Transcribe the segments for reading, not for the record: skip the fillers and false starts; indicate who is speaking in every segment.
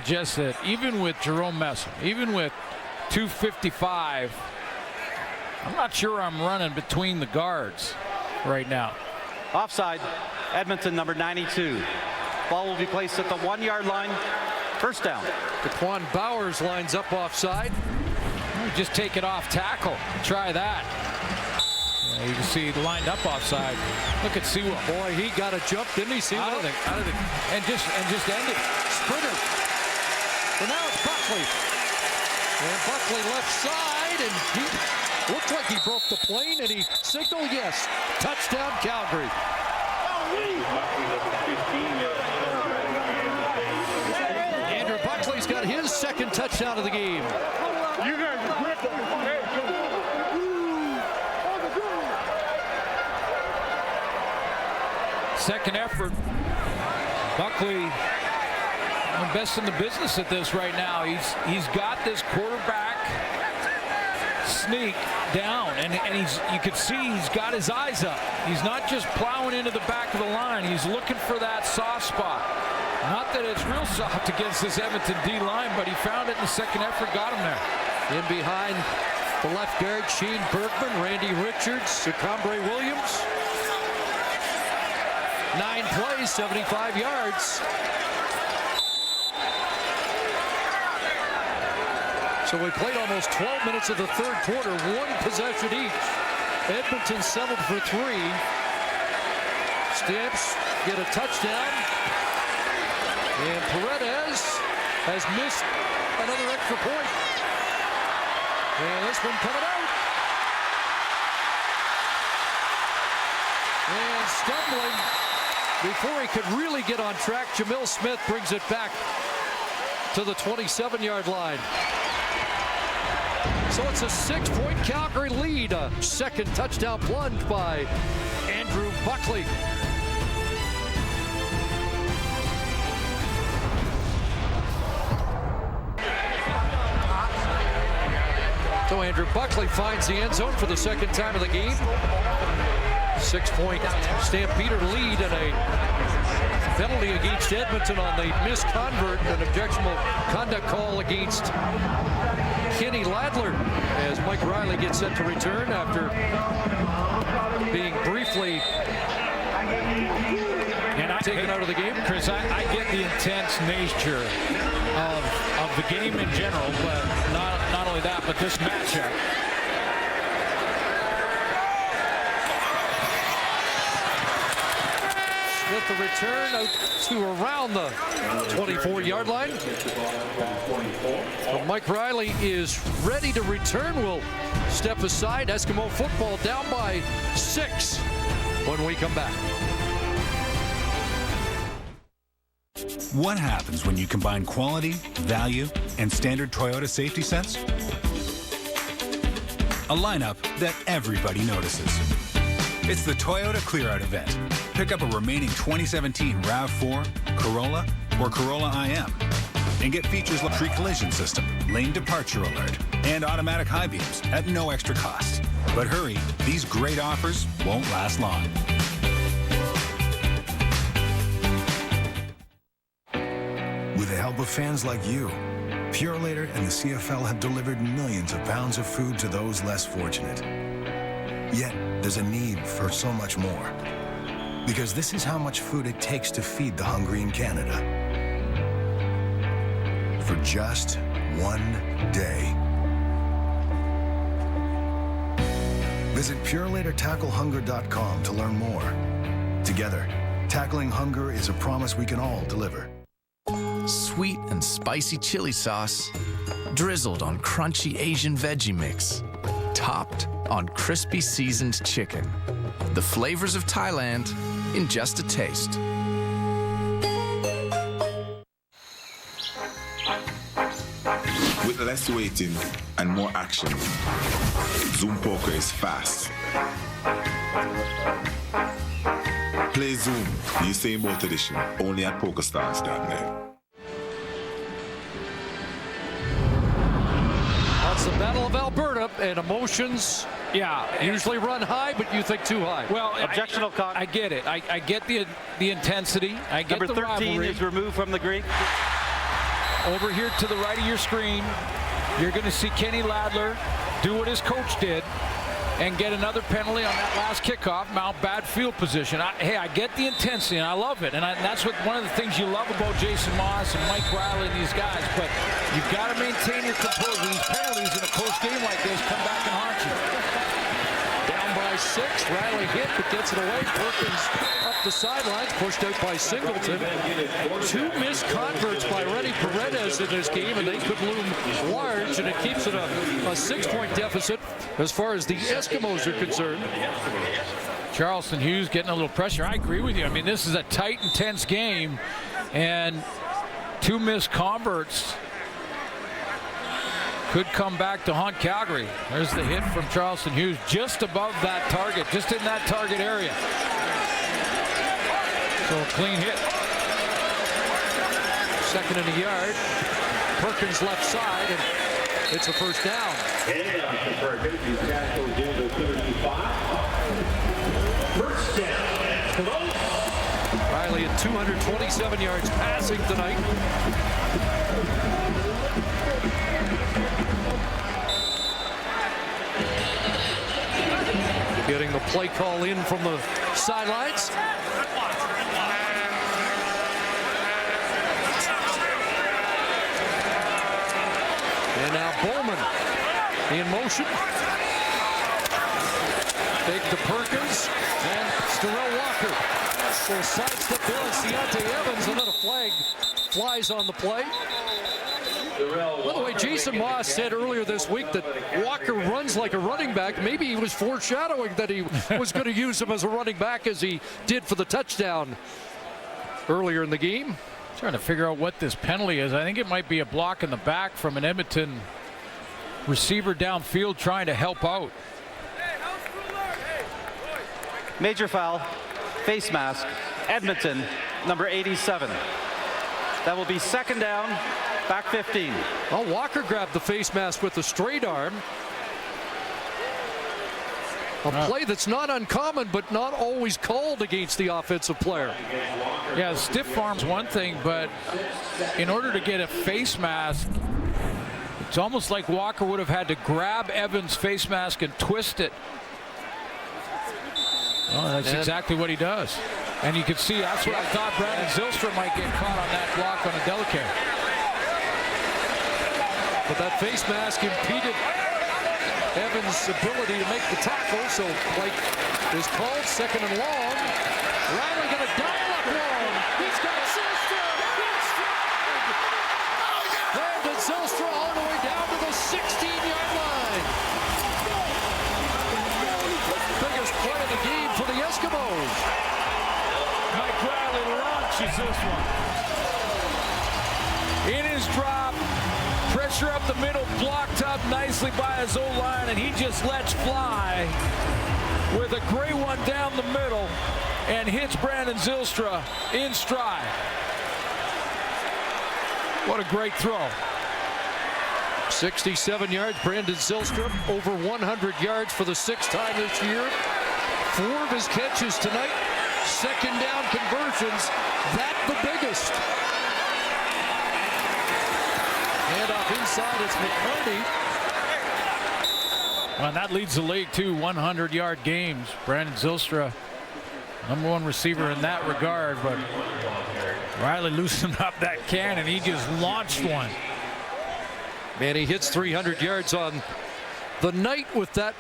Speaker 1: Just that even with Jerome Messam, even with 255, I'm not sure I'm running between the guards right now.
Speaker 2: Offside, Edmonton, number 92. Ball will be placed at the 1-yard line. First down.
Speaker 3: Daquan Bowers lines up offside.
Speaker 1: Just take it off tackle. Try that. Yeah, you can see lined up offside. Look at Siwa.
Speaker 3: Boy, he got a jump, didn't he? Siwa?
Speaker 1: Out of the, and just end it.
Speaker 3: Sprinter. So now it's Buckley. And Buckley left side, and he looked like he broke the plane, and he signaled yes. Touchdown, Calgary. Andrew Buckley's got his second touchdown of the game.
Speaker 4: You guys are great.
Speaker 1: Second effort. Buckley, best in the business at this right now. He's got this quarterback sneak down, and you can see he's got his eyes up. He's not just plowing into the back of the line. He's looking for that soft spot. Not that it's real soft against this Edmonton D line, but he found it in the second effort, got him there.
Speaker 3: In behind the left guard, Shane Bergman, Randy Richards, Secombre Williams. 9 plays, 75 yards. So we played almost 12 minutes of the third quarter, one possession each. Edmonton settled for 3. Stamps get a touchdown. And Paredes has missed another extra point. And this one coming out. And stumbling before he could really get on track, Jamil Smith brings it back to the 27-yard line. So it's a 6-point Calgary lead. A second touchdown plunge by Andrew Buckley. So Andrew Buckley finds the end zone for the second time of the game. 6-point Stampeder lead, and a penalty against Edmonton on the misconvert, an objectionable conduct call against Kenny Ladler as Mike Riley gets set to return after being briefly taken out of the game.
Speaker 1: Chris, I get the intense nature of the game in general, but not only that, but this matchup.
Speaker 3: With the return out to around the 24-yard line. But Mike Riley is ready to return. We'll step aside. Eskimo football down by 6 when we come back.
Speaker 5: What happens when you combine quality, value, and standard Toyota safety sense? A lineup that everybody notices. It's the Toyota Clear Out event. Pick up a remaining 2017 RAV4, Corolla, or Corolla IM, and get features like pre-collision system, lane departure alert, and automatic high beams at no extra cost. But hurry, these great offers won't last long.
Speaker 6: With the help of fans like you, Purelator and the CFL have delivered millions of pounds of food to those less fortunate. Yet, there's a need for so much more. Because this is how much food it takes to feed the hungry in Canada. For just one day. Visit PurelatorTackleHunger.com to learn more. Together, tackling hunger is a promise we can all deliver.
Speaker 7: Sweet and spicy chili sauce, drizzled on crunchy Asian veggie mix, topped on crispy seasoned chicken. The flavors of Thailand in just a taste.
Speaker 8: With less waiting and more action, Zoom Poker is fast. Play Zoom, the Usain Bolt edition, only at PokerStars.net.
Speaker 3: That's the Battle of Alberta, and emotions usually run high, but you think too high.
Speaker 1: Well,
Speaker 2: Objectional conduct.
Speaker 1: I get it. I get the intensity. I get
Speaker 2: Number
Speaker 1: the
Speaker 2: 13
Speaker 1: rivalry.
Speaker 2: is removed from the green.
Speaker 1: over here to the right of your screen, you're going to see Kenny Ladler do what his coach did and get another penalty on that last kickoff. Mount bad field position. I get the intensity, and I love it. And that's one of the things you love about Jason Moss and Mike Riley and these guys. But you've got to maintain your composure. These penalties in a close game like this come back and haunt you.
Speaker 3: Down by 6. Riley hit, but gets it away. Perkins up the sidelines, pushed out by Singleton. 2 missed converts by Rennie Paredes in this game, and they could loom large, and it keeps it a 6-point deficit as far as the Eskimos are concerned.
Speaker 1: Charleston Hughes getting a little pressure. I agree with you. I mean, this is a tight, intense game, and 2 missed converts could come back to haunt Calgary. There's the hit from Charleston Hughes just above that target, just in that target area. So a clean hit.
Speaker 3: 2nd and a yard. Perkins left side, and it's a first down.
Speaker 4: First down.
Speaker 3: Riley at 227 yards passing tonight. Getting the play call in from the sidelines. And now Bowman in motion. Big to Perkins and Sterrell Walker will sidestep there on Deontay Evans, and then a flag flies on the play. By the way, Jason Moss said earlier this week that Walker runs like a running back. Maybe he was foreshadowing that he was going to use him as a running back as he did for the touchdown earlier in the game.
Speaker 1: Trying to figure out what this penalty is. I think it might be a block in the back from an Edmonton receiver downfield trying to help out.
Speaker 2: Major foul, face mask, Edmonton, number 87. That will be 2nd down, back 15.
Speaker 3: Well, Walker grabbed the face mask with a straight arm. A play that's not uncommon, but not always called against the offensive player.
Speaker 1: Yeah, stiff arm's one thing, but in order to get a face mask, it's almost like Walker would have had to grab Evans' face mask and twist it. Oh, that's exactly what he does. And you can see, that's what I thought Brandon Zylstra might get caught on that block on a Delicare.
Speaker 3: But that face mask impeded Evans' ability to make the tackle, so play is called, 2nd and long. Riley going to dial up long. He's got Zylstra. Brandon Zylstra all the way down to the 16-yard line. Biggest play of the game for the Eskimos.
Speaker 1: Mike Riley launches this one. In his drop, pressure up the middle, blocked up nicely by his O-line, and he just lets fly with a great one down the middle and hits Brandon Zylstra in stride. What a great throw.
Speaker 3: 67 yards, Brandon Zylstra, over 100 yards for the 6th time this year. 4 of his catches tonight, 2nd down conversions, that the biggest. Hand off inside, it's McCarty.
Speaker 1: Well, that leads the league to 100-yard games. Brandon Zylstra, #1 receiver in that regard, but Riley loosened up that cannon. He just launched one.
Speaker 3: Man, he hits 300 yards on the night with that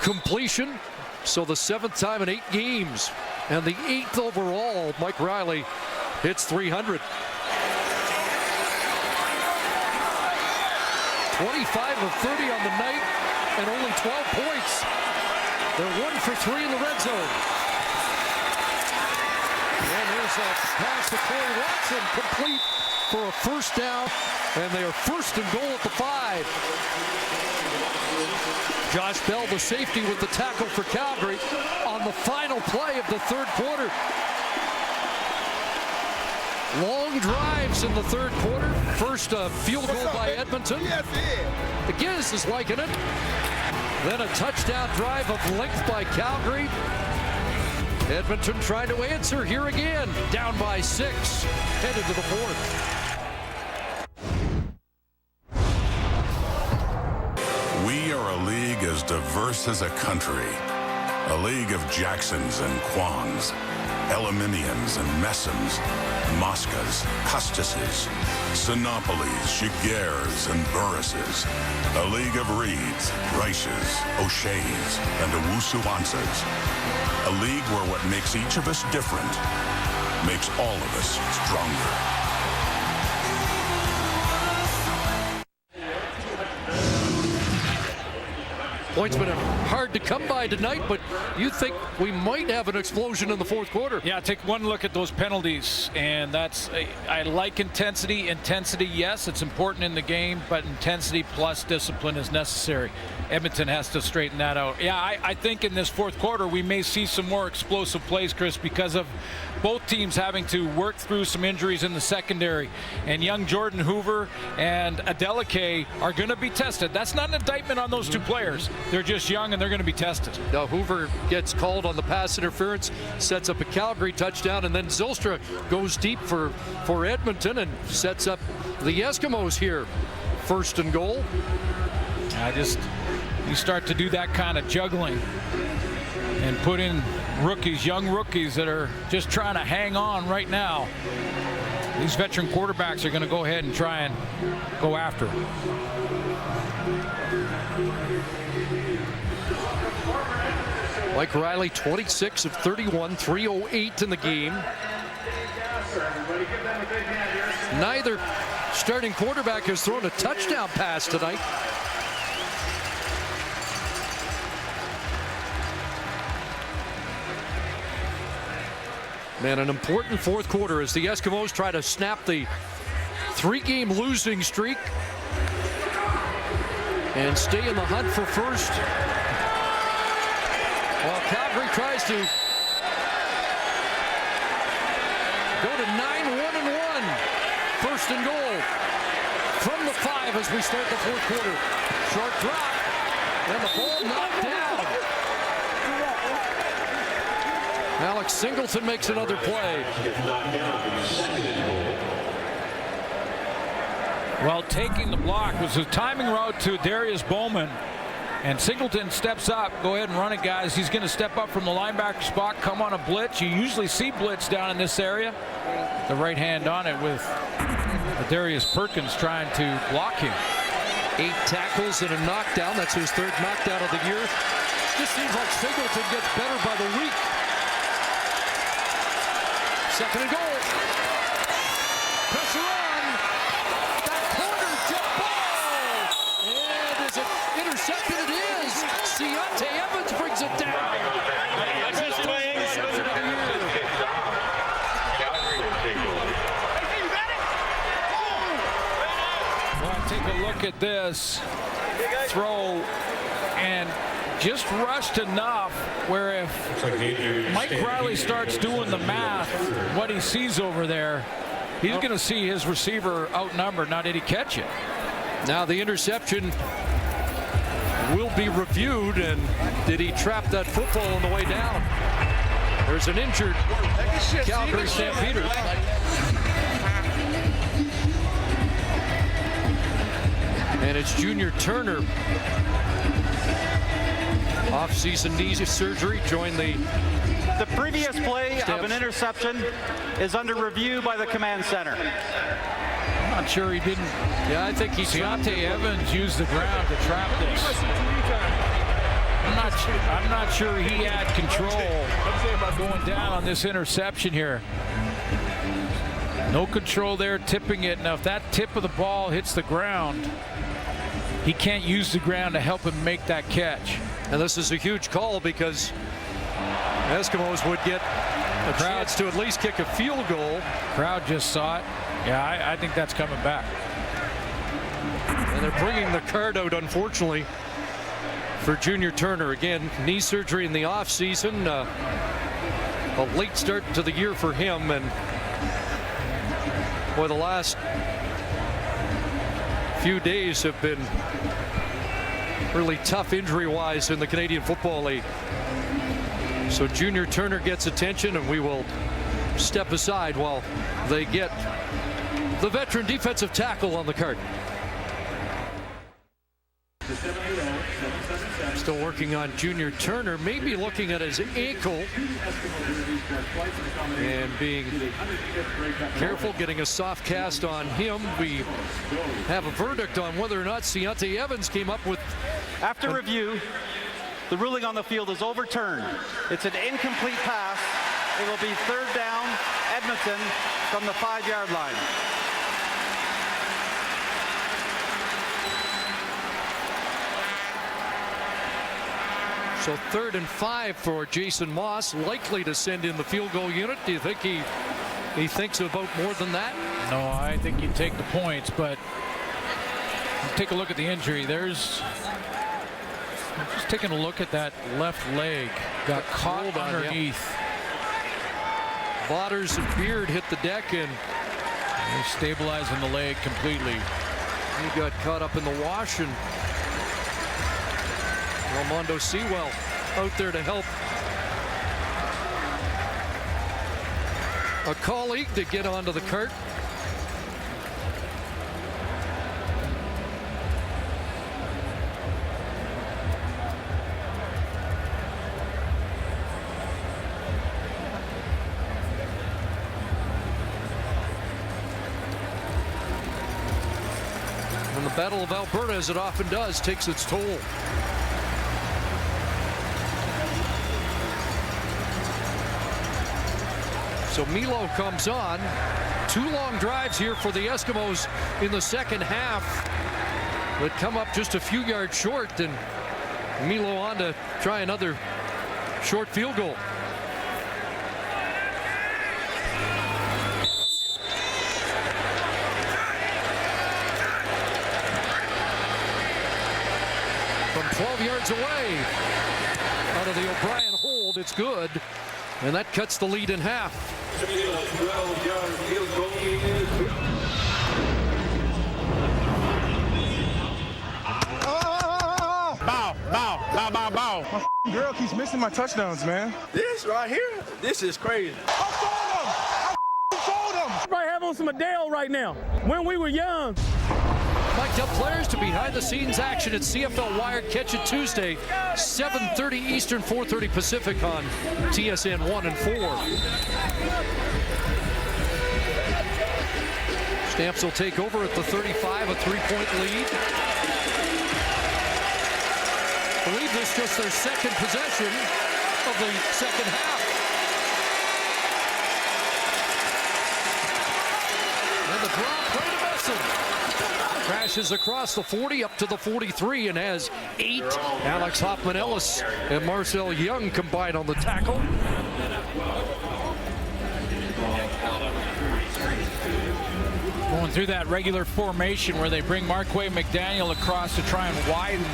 Speaker 3: completion. So the 7th time in 8 games, and the 8th overall. Mike Riley hits 300. 25 of 30 on the night, and only 12 points. They're 1 for 3 in the red zone. And there's a pass to Corey Watson, complete for a first down, and they are 1st and goal at the 5. Josh Bell, the safety, with the tackle for Calgary on the final play of the 3rd quarter. Long drives in the 3rd quarter. First field goal by Edmonton. The Giz is liking it. Then a touchdown drive of length by Calgary. Edmonton trying to answer here again. Down by 6. Headed to the 4th.
Speaker 6: as diverse as a country. A league of Jacksons and Kwongs, Eliminians and Messams, Moscas, Custuses, Sinopolis, Shigers, and Burrises. A league of Reeds, Reiches, O'Sheas, and Owusu-Ansas. A league where what makes each of us different makes all of us stronger.
Speaker 3: Points been hard to come by tonight, but you think we might have an explosion in the fourth quarter.
Speaker 1: Yeah, take one look at those penalties, and I like intensity. Intensity, yes, it's important in the game, but intensity plus discipline is necessary. Edmonton has to straighten that out. Yeah, I think in this fourth quarter we may see some more explosive plays, Chris, because of both teams having to work through some injuries in the secondary. And young Jordan Hoover and Adeleke are going to be tested. That's not an indictment on those two players. They're just young and they're going to be tested.
Speaker 3: Now Hoover gets called on the pass interference, sets up a Calgary touchdown, and then Zylstra goes deep for Edmonton and sets up the Eskimos here. First and goal.
Speaker 1: You start to do that kind of juggling and put in rookies, young rookies that are just trying to hang on right now. These veteran quarterbacks are going to go ahead and try and go after it.
Speaker 3: Mike Riley, 26 of 31, 308 in the game. Neither starting quarterback has thrown a touchdown pass tonight. Man, an important fourth quarter as the Eskimos try to snap the three-game losing streak and stay in the hunt for first. While Calgary tries to go to 9-1-1. First and goal from the 5 as we start the fourth quarter. Short drop, and the ball knocked down. Alex Singleton makes another play.
Speaker 1: Well, taking the block was a timing route to Darius Bowman, and Singleton steps up. Go ahead and run it, guys. He's going to step up from the linebacker spot, come on a blitz. You usually see blitz down in this area. The right hand on it with Darius Perkins trying to block him.
Speaker 3: 8 tackles and a knockdown. That's his 3rd knockdown of the year. Just seems like Singleton gets better by the week. Second and goal. Pressure on. That corner jump ball. And is it intercepted? It is. Deontay Evans brings it down. That's his 3rd interception of the year.
Speaker 1: Well, take a look at this throw, and just rushed enough where if Mike Riley starts doing the math, what he sees over there, he's going to see his receiver outnumbered. Now, did he catch it?
Speaker 3: Now the interception will be reviewed, and did he trap that football on the way down? There's an injured Calgary Stampeders. And it's Junior Turner. Off-season knee surgery, joined the
Speaker 2: previous play of an interception is under review by the command center.
Speaker 1: I'm not sure he didn't.
Speaker 3: Yeah, I think he
Speaker 1: Deontay Evans used the ground to trap this. I'm not sure he had control going down on this interception here. No control there, tipping it. Now, if that tip of the ball hits the ground, he can't use the ground to help him make that catch.
Speaker 3: And this is a huge call because Eskimos would get a chance to at least kick a field goal.
Speaker 1: Crowd just saw it. Yeah, I think that's coming back.
Speaker 3: And they're bringing the card out, unfortunately, for Junior Turner. Again, knee surgery in the offseason. A late start to the year for him. And boy, the last few days have been really tough injury-wise in the Canadian Football League. So Junior Turner gets attention, and we will step aside while they get the veteran defensive tackle on the card. Still working on Junior Turner, maybe looking at his ankle and being careful, getting a soft cast on him. We have a verdict on whether or not Ciante Evans came up with.
Speaker 2: After review, the ruling on the field is overturned. It's an incomplete pass. It will be third down, Edmonton, from the 5-yard line.
Speaker 3: So 3rd and 5 for Jason Moss, likely to send in the field goal unit. Do you think he thinks about more than that?
Speaker 1: No, I think you take the points, but take a look at the injury. Just taking a look at that left leg. Got caught underneath.
Speaker 3: Waters and Beard hit the deck and
Speaker 1: they're stabilizing the leg completely.
Speaker 3: He got caught up in the wash, and Armando Sewell out there to help a colleague to get onto the cart. And the Battle of Alberta, as it often does, takes its toll. So Milo comes on. 2 long drives here for the Eskimos in the second half that come up just a few yards short, and Milo on to try another short field goal. From 12 yards away, out of the O'Brien hold, it's good, and that cuts the lead in half.
Speaker 9: My girl keeps missing my touchdowns, man.
Speaker 10: This right here, this is crazy.
Speaker 9: I sold him.
Speaker 4: Probably have on some Adele right now. When we were young.
Speaker 3: Mike, tell players to behind-the-scenes action at CFL Wire. Catch it Tuesday, 7:30 Eastern, 4:30 Pacific on TSN 1 and 4. Stamps will take over at the 35, a 3-point lead. I believe this is just their second possession of the second half. And the drop, play to Messon. Crashes across the 40 up to the 43 and has 8. Alex Hoffman-Ellis and Marcel Young combined on the tackle.
Speaker 1: Going through that regular formation where they bring Marquay McDaniel across to try and widen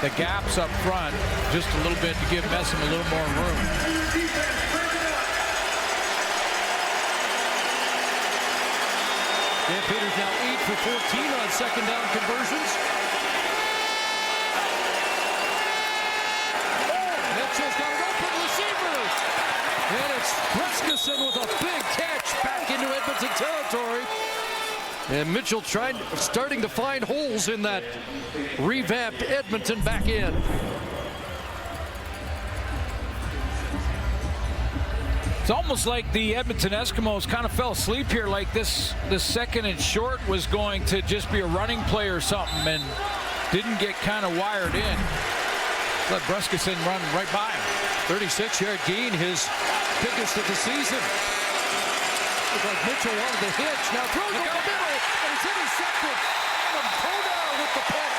Speaker 1: the gaps up front just a little bit to give Messam a little more room.
Speaker 3: Stampeders now 8 for 14 on second down conversions. Mitchell's got an open receiver. And it's Brescison with a big catch back into Edmonton territory. And Mitchell starting to find holes in that revamped Edmonton back in.
Speaker 1: It's almost like the Edmonton Eskimos kind of fell asleep here, like this second and short was going to just be a running play or something, and didn't get kind of wired in. Let Brescison run right by him.
Speaker 3: 36-yard gain, his biggest of the season. Looks like Mitchell wanted the hitch. Now throws over the middle, and it's intercepted. Adam Konar with the pick.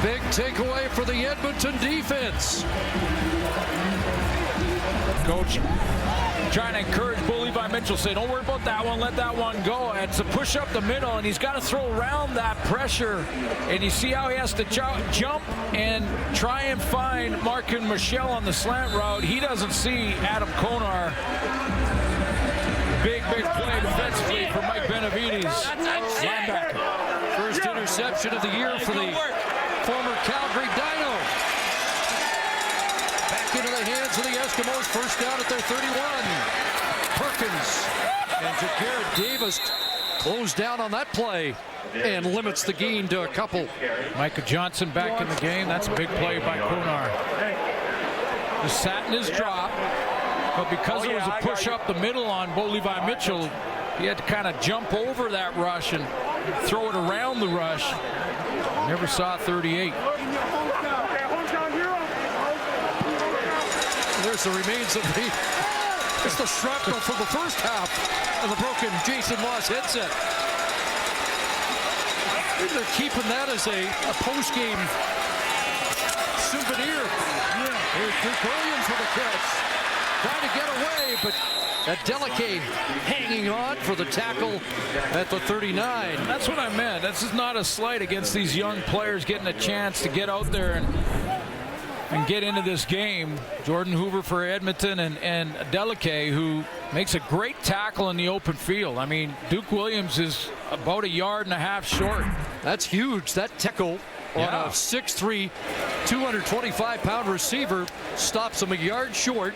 Speaker 3: Big takeaway for the Edmonton defense.
Speaker 1: Coach trying to encourage Bo Levi Mitchell, say, don't worry about that one, let that one go. It's a push up the middle, and he's got to throw around that pressure. And you see how he has to jump and try and find Markin Michelle on the slant route. He doesn't see Adam Konar. Big play defensively for Mike Benavides, linebacker.
Speaker 3: First interception of the year for the former Calgary Dino. Back into the hands of the Eskimos. First down at their 31. Perkins and Jared Davis close down on that play and limits the gain to a couple.
Speaker 1: Micah Johnson back in the game. That's a big play by Konar. Just sat in his drop, but because it was a push up the middle on Bo Levi Mitchell, he had to kind of jump over that rush and throw it around the rush. Never saw 38.
Speaker 3: There's the remains of it's the shrapnel from the first half of the broken Jason Moss headset. They're keeping that as a post-game souvenir. Here's Duke Williams with a catch. Trying to get away, but Adeleke hanging on for the tackle at the 39.
Speaker 1: That's what I meant. This is not a slight against these young players getting a chance to get out there and get into this game. Jordan Hoover for Edmonton and Adeleke, who makes a great tackle in the open field. I mean, Duke Williams is about 1.5 yards short.
Speaker 3: That's huge. That tackle on a 6'3", 225-pound receiver stops him 1 yard short,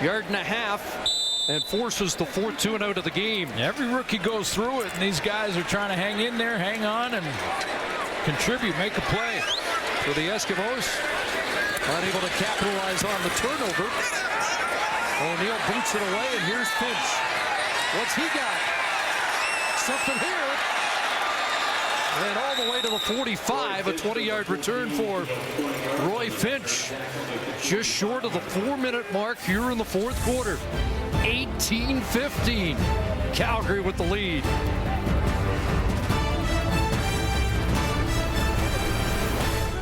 Speaker 3: 1.5 yards, and forces the 4th 2-and-out of the game.
Speaker 1: Every rookie goes through it, and these guys are trying to hang in there, hang on, and contribute, make a play.
Speaker 3: For the Eskimos, unable to capitalize on the turnover. O'Neal boots it away, and here's Finch. What's he got? Something here. And all the way to the 45, a 20-yard return for Roy Finch. Just short of the 4-minute mark here in the 4th quarter. 18-15. Calgary with the lead.